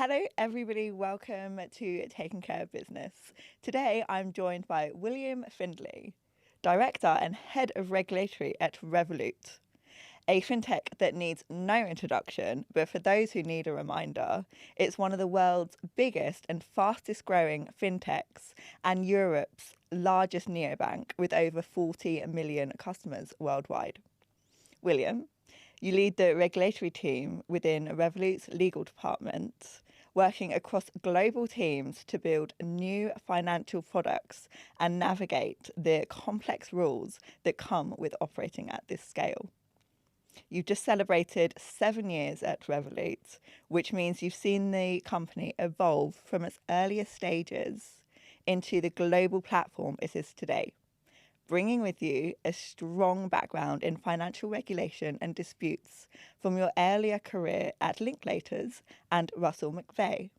Hello, everybody. Welcome to Taking Care of Business. Today, I'm joined by William Findlay, Director and Head of Regulatory at Revolut, a fintech that needs no introduction, but for those who need a reminder, it's one of the world's biggest and fastest growing fintechs and Europe's largest neobank with over 40 million customers worldwide. William, you lead the regulatory team within Revolut's legal department, working across global teams to build new financial products and navigate the complex rules that come with operating at this scale. You've just celebrated 7 years at Revolut, which means you've seen the company evolve from its earliest stages into the global platform it is today, bringing with you a strong background in financial regulation and disputes from your earlier career at Linklaters and Russell McVeigh.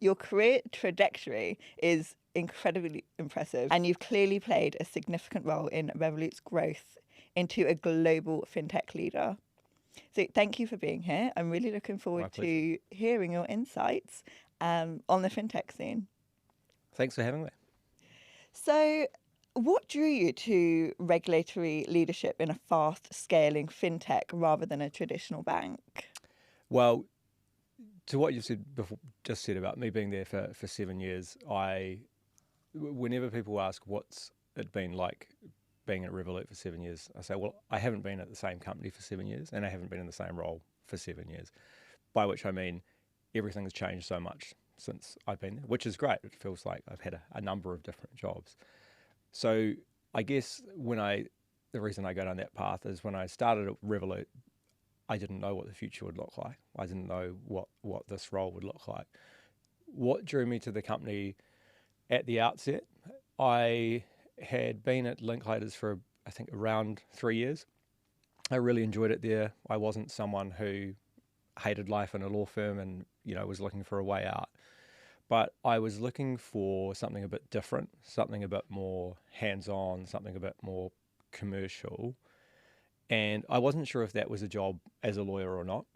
Your career trajectory is incredibly impressive, and you've clearly played a significant role in Revolut's growth into a global fintech leader. So thank you for being here. I'm really looking forward to hearing your insights on the fintech scene. Thanks for having me. So what drew you to regulatory leadership in a fast-scaling fintech rather than a traditional bank? Well, to what you've just said about me being there for 7 years, whenever people ask what's it been like being at Revolut for 7 years, I say, well, I haven't been at the same company for 7 years and I haven't been in the same role for 7 years, by which I mean everything's changed so much since I've been there, which is great. It feels like I've had a number of different jobs. So I guess the reason I go down that path is when I started at Revolut, I didn't know what the future would look like. I didn't know what this role would look like. What drew me to the company at the outset, I had been at Linklaters for, I think, around 3 years. I really enjoyed it there. I wasn't someone who hated life in a law firm and, was looking for a way out. But I was looking for something a bit different, something a bit more hands-on, something a bit more commercial. And I wasn't sure if that was a job as a lawyer or not.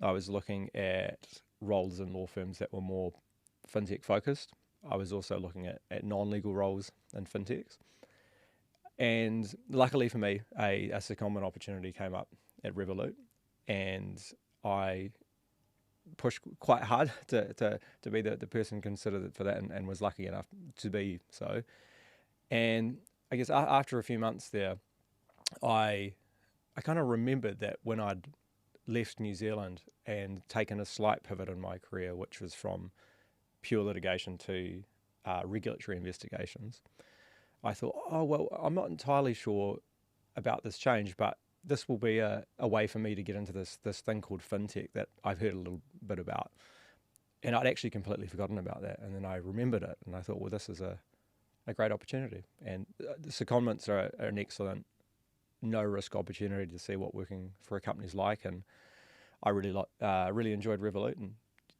I was looking at roles in law firms that were more fintech focused. I was also looking at non-legal roles in fintechs. And luckily for me, a secondment opportunity came up at Revolut, and I pushed quite hard to be the person considered for that, and was lucky enough to be so. And I guess after a few months there, I kind of remembered that when I'd left New Zealand and taken a slight pivot in my career, which was from pure litigation to regulatory investigations, I thought, oh, well, I'm not entirely sure about this change, but this will be a way for me to get into this thing called fintech that I've heard a little bit about. And I'd actually completely forgotten about that. And then I remembered it, and I thought, well, this is a great opportunity. And the secondments are an excellent no-risk opportunity to see what working for a company's like. And I really enjoyed Revolut and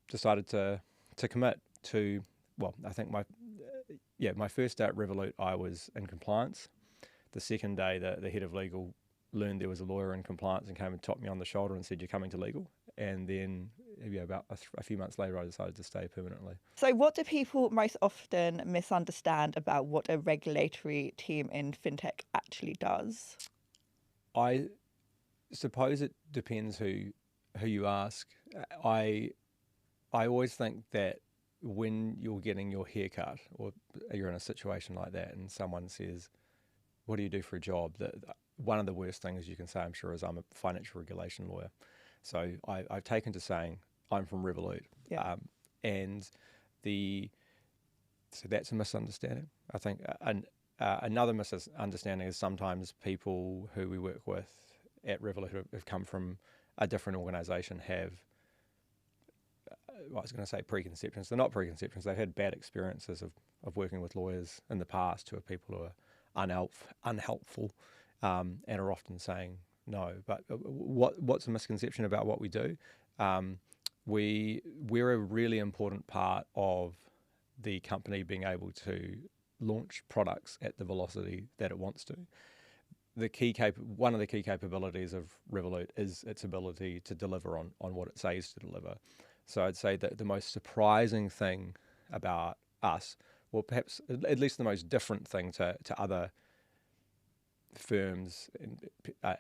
decided to commit to, well, I think my first day at Revolut, I was in compliance. The second day, the head of legal learned there was a lawyer in compliance and came and tapped me on the shoulder and said, "You're coming to legal." And then about a few months later, I decided to stay permanently. So what do people most often misunderstand about what a regulatory team in fintech actually does? I suppose it depends who you ask. I always think that when you're getting your hair cut, or you're in a situation like that, and someone says, "What do you do for a job?" that one of the worst things you can say, I'm sure, is I'm a financial regulation lawyer. So I've taken to saying I'm from Revolut. Yeah. So that's a misunderstanding. I think another misunderstanding is sometimes people who we work with at Revolut who have come from a different organisation have, I was going to say preconceptions. They're not preconceptions. They've had bad experiences of working with lawyers in the past who are people who are unhelpful, and are often saying no. But what's a misconception about what we do? We're a really important part of the company being able to launch products at the velocity that it wants to. One of the key capabilities of Revolut is its ability to deliver on what it says to deliver. So I'd say that the most surprising thing about us, or perhaps at least the most different thing to other firms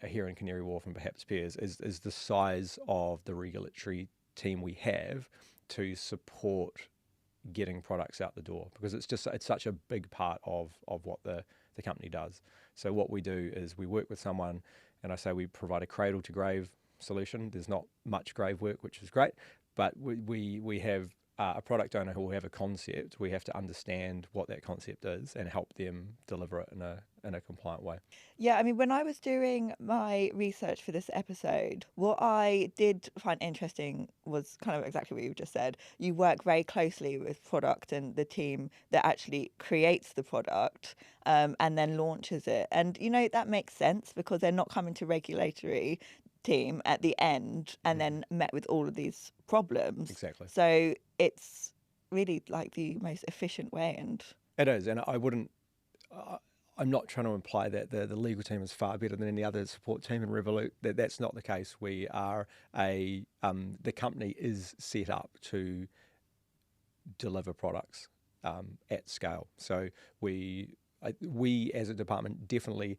here in Canary Wharf and perhaps peers, is the size of the regulatory team we have to support getting products out the door, because it's such a big part of what the company does. So what we do is we work with someone, and I say we provide a cradle to grave solution. There's not much grave work, which is great, but we have a product owner who will have a concept. We have to understand what that concept is and help them deliver it in a compliant way. Yeah, I mean, when I was doing my research for this episode, what I did find interesting was kind of exactly what you just said. You work very closely with product and the team that actually creates the product and then launches it. And, that makes sense because they're not coming to regulatory team at the end and then met with all of these problems. Exactly. So it's really like the most efficient way. And it is, and I wouldn't. I'm not trying to imply that the legal team is far better than any other support team in Revolut. That's not the case. We are the company is set up to deliver products at scale. So we as a department definitely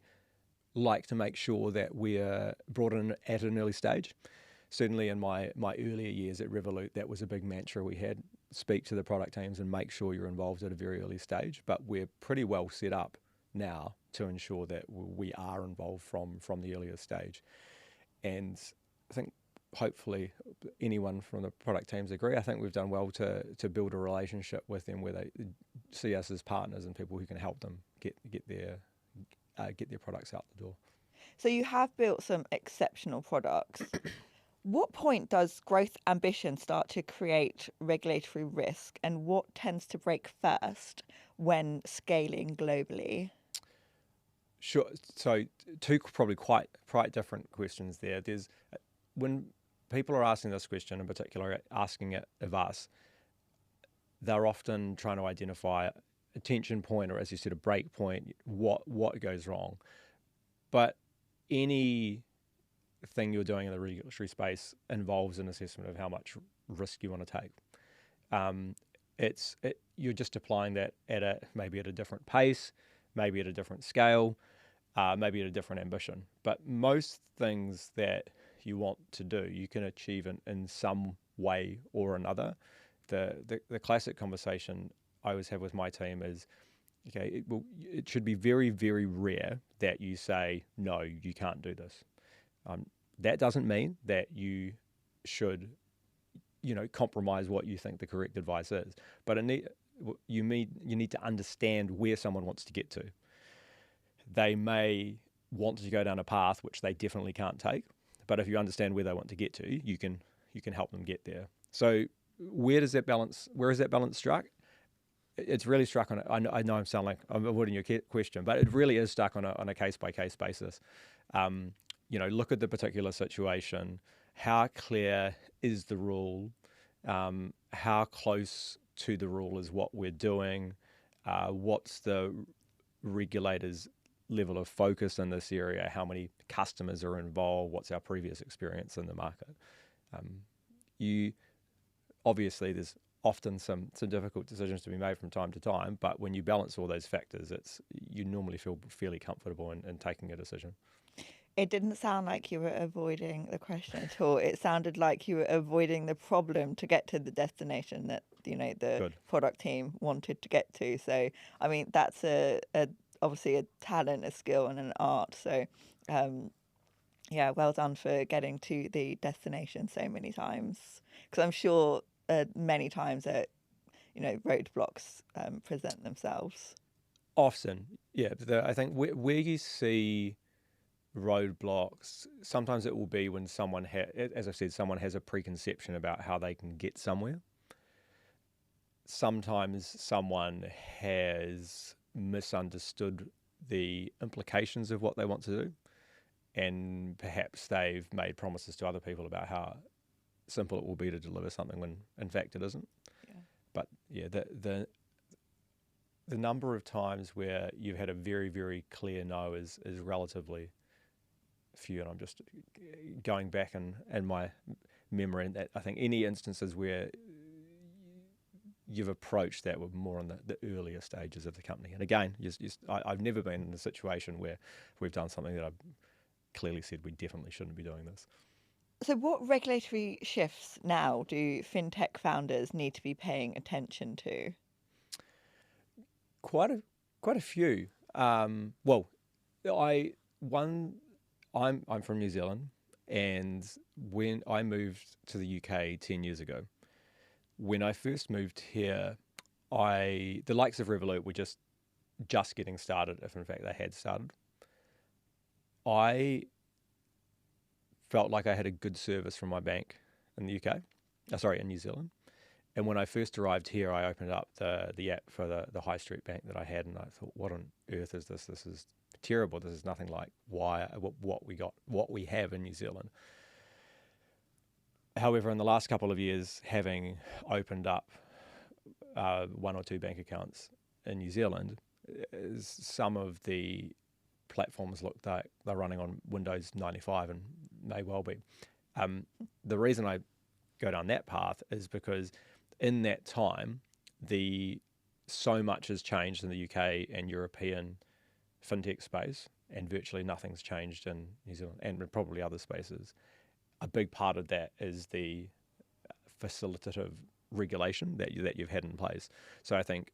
like to make sure that we're brought in at an early stage. Certainly in my earlier years at Revolut, that was a big mantra we had: speak to the product teams and make sure you're involved at a very early stage. But we're pretty well set up now to ensure that we are involved from the earlier stage. And I think hopefully anyone from the product teams agree. I think we've done well to build a relationship with them where they see us as partners and people who can help them get their products out the door. So you have built some exceptional products. What point does growth ambition start to create regulatory risk, and what tends to break first when scaling globally? Sure. So two probably quite different questions there. There's when people are asking this question, in particular asking it of us, they're often trying to identify a tension point, or as you said, a break point, what goes wrong. But anything you're doing in the regulatory space involves an assessment of how much risk you want to take. You're just applying that maybe at a different pace, maybe at a different scale, maybe at a different ambition. But most things that you want to do, you can achieve in some way or another. The classic conversation I always have with my team is, okay, it should be very, very rare that you say, no, you can't do this. That doesn't mean that you should, compromise what you think the correct advice is. But you need to understand where someone wants to get to. They may want to go down a path which they definitely can't take, but if you understand where they want to get to, you can help them get there. So where is that balance struck? It's really struck on. I know I'm sounding like I'm avoiding your question, but it really is stuck on a case by case basis. Look at the particular situation. How clear is the rule? How close to the rule is what we're doing? What's the regulator's level of focus in this area? How many customers are involved? What's our previous experience in the market? Obviously there's often some difficult decisions to be made from time to time, but when you balance all those factors, you normally feel fairly comfortable in taking a decision. It didn't sound like you were avoiding the question at all. It sounded like you were avoiding the problem to get to the destination that the Good. product team wanted to get to. So, I mean, that's obviously a talent, a skill, and an art. So, yeah, well done for getting to the destination so many times. Because I'm sure many times that roadblocks present themselves. Often, yeah. I think where you see roadblocks, sometimes it will be when someone as I said, someone has a preconception about how they can get somewhere. Sometimes someone has misunderstood the implications of what they want to do, and perhaps they've made promises to other people about how simple it will be to deliver something when in fact it isn't. Yeah. But yeah, the number of times where you've had a very, very clear no is relatively few, and I'm just going back and my memory. And that, I think any instances where you've approached that were more on the earlier stages of the company. And again, I've never been in a situation where we've done something that I've clearly said we definitely shouldn't be doing this. So, what regulatory shifts now do fintech founders need to be paying attention to? Quite a few. Well, I one I'm from New Zealand, and when I moved to the UK 10 years ago, when I first moved here, the likes of Revolut were just getting started, if in fact they had started. I felt like I had a good service from my bank in the UK, in New Zealand. And when I first arrived here, I opened up the app for the high street bank that I had, and I thought, what on earth is this? This is terrible. This is nothing like what we have in New Zealand. However, in the last couple of years, having opened up one or two bank accounts in New Zealand, some of the platforms look like they're running on Windows 95 and may well be. The reason I go down that path is because in that time, so much has changed in the UK and European fintech space, and virtually nothing's changed in New Zealand and probably other spaces. A big part of that is the facilitative regulation that you've had in place. So I think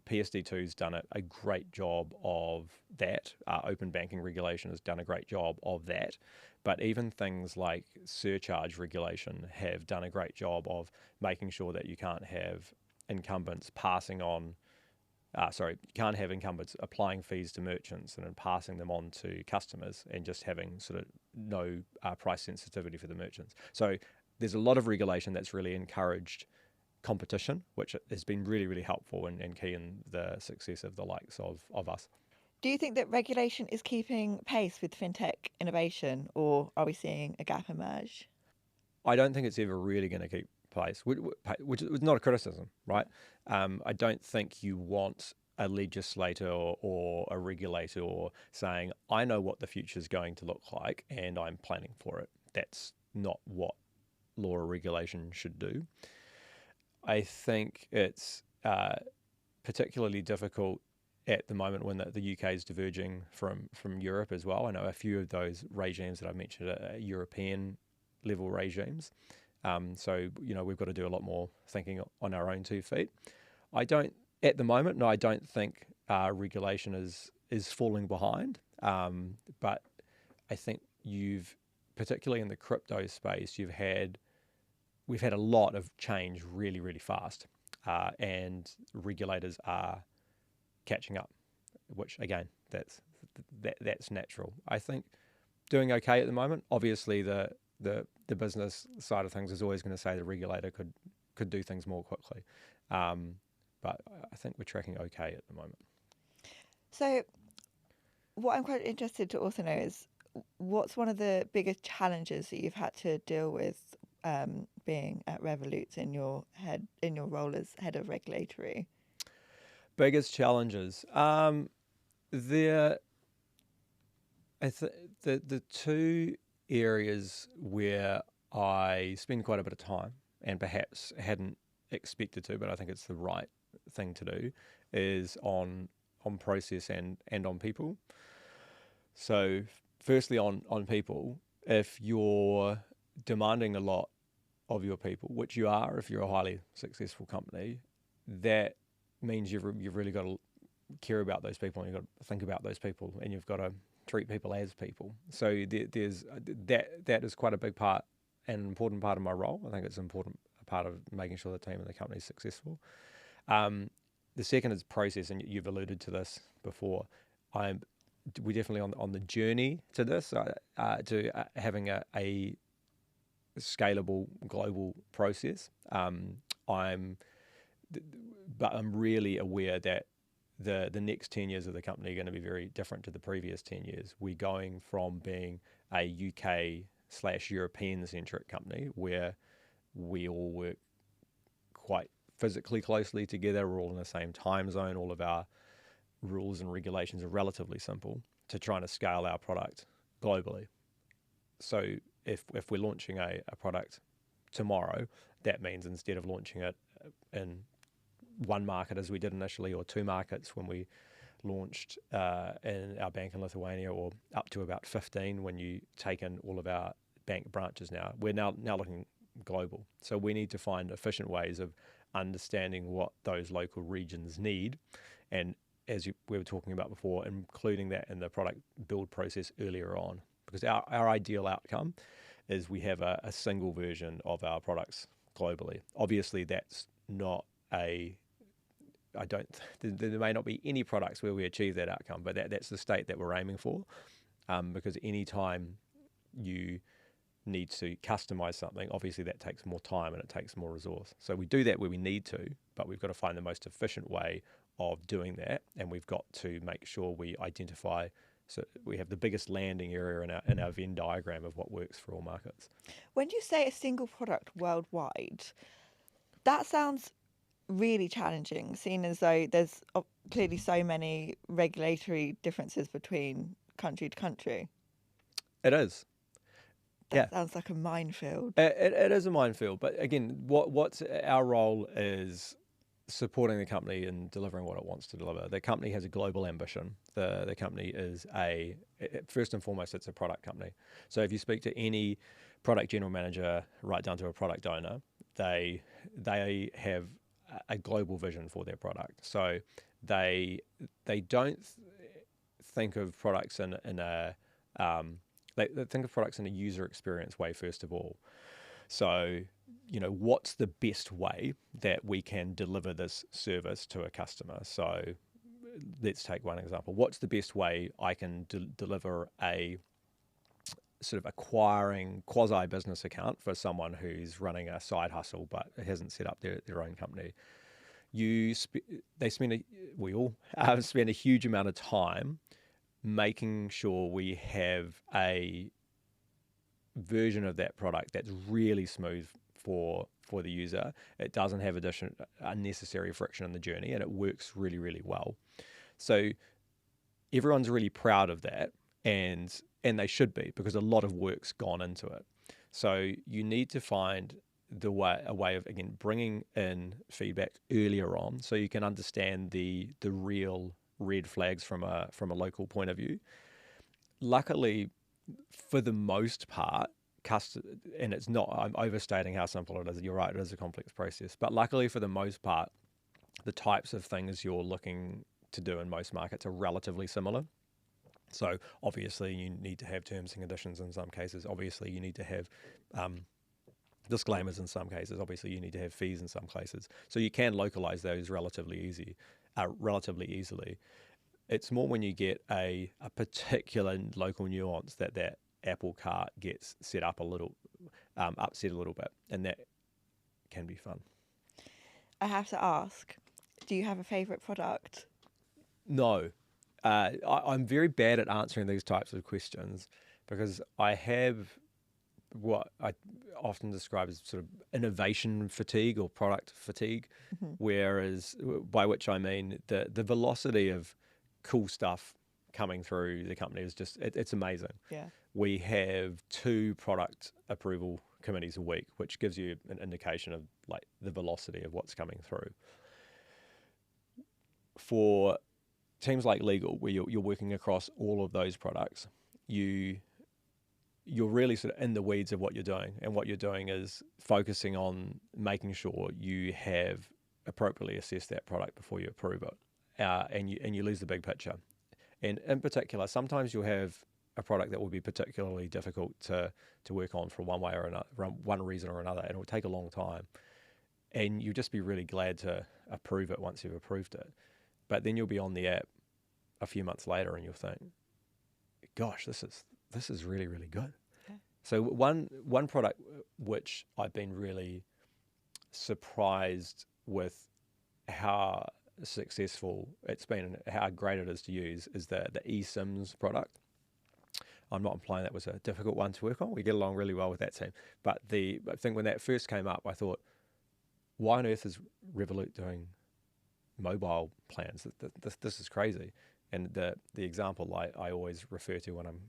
PSD2's done a great job of that. Open banking regulation has done a great job of that. But even things like surcharge regulation have done a great job of making sure that you can't have incumbents applying fees to merchants and then passing them on to customers and just having sort of no price sensitivity for the merchants. So there's a lot of regulation that's really encouraged competition, which has been really, really helpful and key in the success of the likes of us. Do you think that regulation is keeping pace with fintech innovation, or are we seeing a gap emerge? I don't think it's ever really going to keep pace, which is not a criticism, right? I don't think you want a legislator or a regulator saying, I know what the future is going to look like and I'm planning for it. That's not what law or regulation should do. I think it's particularly difficult at the moment when the UK is diverging from Europe as well. I know a few of those regimes that I mentioned are European level regimes. So, we've got to do a lot more thinking on our own 2 feet. I don't think regulation is falling behind. But I think particularly in the crypto space, we've had a lot of change really, really fast. And regulators are catching up, which again, that's natural. I think doing okay at the moment. Obviously, the business side of things is always going to say the regulator could do things more quickly, but I think we're tracking okay at the moment. So, what I'm quite interested to also know is what's one of the biggest challenges that you've had to deal with being at Revolut in your role as head of regulatory? Biggest challenges. The two areas where I spend quite a bit of time and perhaps hadn't expected to, but I think it's the right thing to do, is on process and on people. So firstly on people, if you're demanding a lot of your people, which you are if you're a highly successful company, that means you've really got to care about those people and you've got to think about those people and you've got to treat people as people. So there's that is quite a big part and an important part of my role. I think it's an important part of making sure the team and the company is successful. The second is process, and you've alluded to this before. We're definitely on the journey to this, to having a scalable global process. But I'm really aware that the next 10 years of the company are going to be very different to the previous 10 years. We're going from being a UK/European centric company where we all work quite physically closely together. We're all in the same time zone. All of our rules and regulations are relatively simple, to trying to scale our product globally. So if we're launching a product tomorrow, that means instead of launching it in one market as we did initially, or two markets when we launched in our bank in Lithuania, or up to about 15 when you take in all of our bank branches now. We're now looking global. So we need to find efficient ways of understanding what those local regions need, and we were talking about before, including that in the product build process earlier on, because our ideal outcome is we have a single version of our products globally. Obviously, that's not there may not be any products where we achieve that outcome, but that's the state that we're aiming for, because any time you need to customize something, obviously that takes more time and it takes more resource. So we do that where we need to, but we've got to find the most efficient way of doing that, and we've got to make sure we identify, so we have the biggest landing area in our Venn diagram of what works for all markets. When you say a single product worldwide, that sounds really challenging, seeing as though there's clearly so many regulatory differences between country to country. It is. That sounds like a minefield. It is a minefield, but again, what's our role is supporting the company in delivering what it wants to deliver. The company has a global ambition. The company is first and foremost, it's a product company. So if you speak to any product general manager right down to a product owner, they have a global vision for their product. So they don't think of products in a they think of products in a user experience way, first of all. So, what's the best way that we can deliver this service to a customer? So let's take one example. What's the best way I can deliver a sort of acquiring quasi-business account for someone who's running a side hustle but hasn't set up their own company? We all spend a huge amount of time making sure we have a version of that product that's really smooth for the user. It doesn't have unnecessary friction in the journey, and it works really, really well. So everyone's really proud of that, and they should be, because a lot of work's gone into it. So you need to find a way of, again, bringing in feedback earlier on, so you can understand the real red flags from a local point of view. Luckily, for the most part, and it's not, I'm overstating how simple it is. You're right, it is a complex process. But luckily, for the most part, the types of things you're looking to do in most markets are relatively similar. So obviously, you need to have terms and conditions in some cases. Obviously, you need to have disclaimers in some cases. Obviously, you need to have fees in some cases. So you can localize those relatively easily. It's more when you get a particular local nuance that Apple cart gets set up upset a little bit, and that can be fun. I have to ask, do you have a favourite product? No. I'm very bad at answering these types of questions, because I have what I often describe as sort of innovation fatigue or product fatigue, whereas by which I mean the velocity of cool stuff coming through the company is just, it's amazing. Yeah. We have 2 product approval committees a week, which gives you an indication of like the velocity of what's coming through. For teams like legal, where you're working across all of those products, you're really sort of in the weeds of what you're doing, and what you're doing is focusing on making sure you have appropriately assessed that product before you approve it, and you lose the big picture. And in particular, sometimes you'll have a product that will be particularly difficult to work on for one way or another, one reason or another, and it will take a long time. And you'll just be really glad to approve it once you've approved it. But then you'll be on the app a few months later, and you'll think, "Gosh, this is really, really good." Yeah. So one product which I've been really surprised with how successful it's been and how great it is to use is the eSIMs product. I'm not implying that was a difficult one to work on. We get along really well with that team. But I think when that first came up, I thought, why on earth is Revolut doing mobile plans? This is crazy. And the example I always refer to when I'm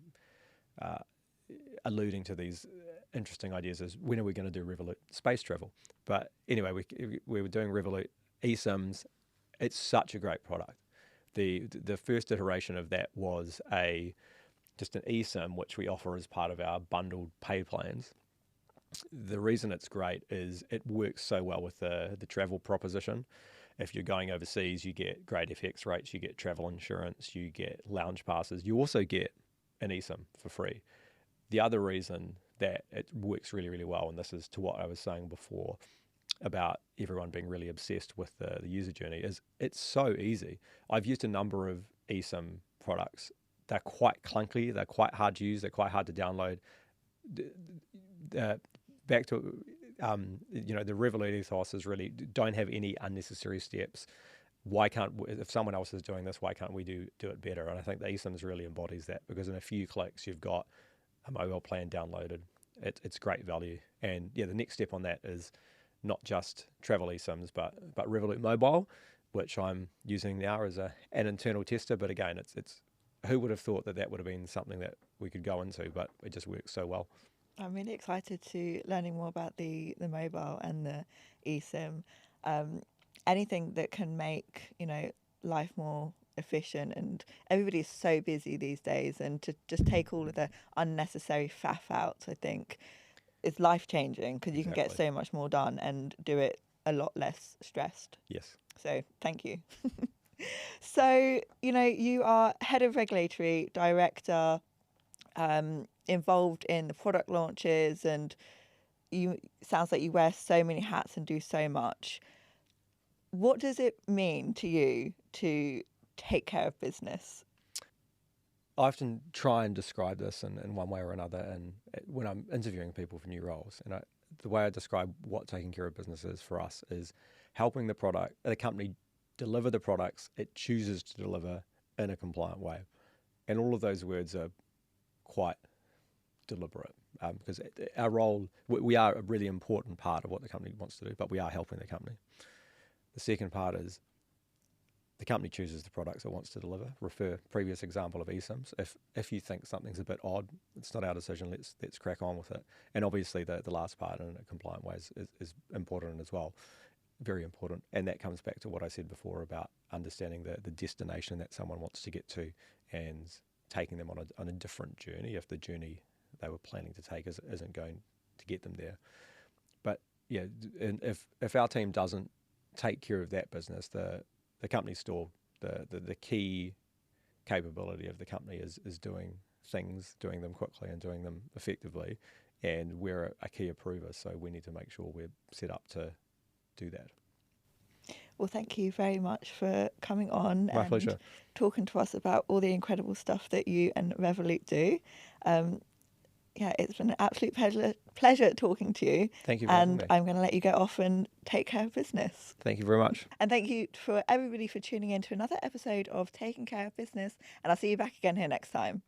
alluding to these interesting ideas is when are we going to do Revolut space travel? But anyway, we were doing Revolut eSIMs. It's such a great product. The first iteration of that was just an eSIM, which we offer as part of our bundled pay plans. The reason it's great is it works so well with the travel proposition. If you're going overseas, you get great FX rates, you get travel insurance, you get lounge passes. You also get an eSIM for free. The other reason that it works really, really well, and this is to what I was saying before about everyone being really obsessed with the user journey, is it's so easy. I've used a number of eSIM products. They're quite clunky, they're quite hard to use, they're quite hard to download. Back to the Revolut ethos is really don't have any unnecessary steps. If someone else is doing this, why can't we do it better? And I think the eSIMs really embodies that, because in a few clicks you've got a mobile plan downloaded. It's great value. And yeah, the next step on that is not just travel eSIMs, but Revolut Mobile, which I'm using now as an internal tester. But again, it's who would have thought that would have been something that we could go into, but it just works so well. I'm really excited to learning more about the mobile and the eSIM. Anything that can make, life more efficient, and everybody's so busy these days, and to just take all of the unnecessary faff out, I think, is life-changing, because you can get so much more done and do it a lot less stressed. Yes. So thank you. So, you are head of regulatory, director, involved in the product launches, and sounds like you wear so many hats and do so much. What does it mean to you to take care of business? I often try and describe this in one way or another, and when I'm interviewing people for new roles, and the way I describe what taking care of business is for us is helping the company deliver the products it chooses to deliver in a compliant way. And all of those words are quite deliberate, because our role, we are a really important part of what the company wants to do, but we are helping the company. The second part is the company chooses the products it wants to deliver. Refer previous example of eSIMs. If you think something's a bit odd, it's not our decision. Let's crack on with it. And obviously the last part in a compliant way is important as well, very important. And that comes back to what I said before about understanding the destination that someone wants to get to, and taking them on a different journey if the journey they were planning to take isn't going to get them there. But yeah, and if our team doesn't take care of that business, the company's stalled. The key capability of the company is doing them quickly and doing them effectively, and we're a key approver, so we need to make sure we're set up to do that. Well, thank you very much for coming on. My pleasure. Talking to us about all the incredible stuff that you and Revolut do. It's been an absolute pleasure talking to you. Thank you for having me. I'm going to let you go off and take care of business. Thank you very much. And thank you for everybody for tuning in to another episode of Taking Care of Business. And I'll see you back again here next time.